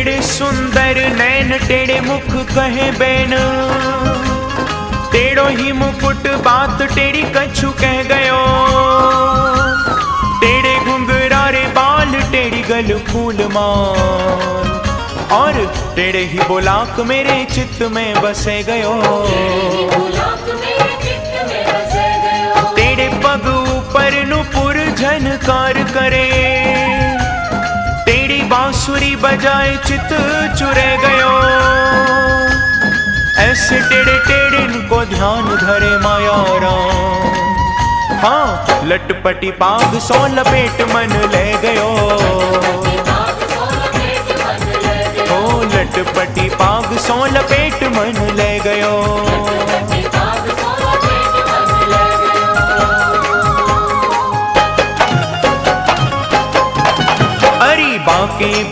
तेरे सुंदर नैन तेरे मुख कहे बैन, तेरो ही मुकुट बात तेरी कछु कह गयो। तेरे घुंघरारे बाल तेरी गल फूल माल, और तेरे ही बुलाक मेरे चित्त में बसे गयो। तेरे पग ऊपर नुपुर झनकार करे, तेरी बांसुरी बजाए चित चुरे गयो। ऐसे टेढ़े टेढ़े को ध्यान धरे माया राम, हाँ लटपटी पाग सो लपेट मन ले गयो। ओ लटपटी पाग सो लपेट मन ले गयो।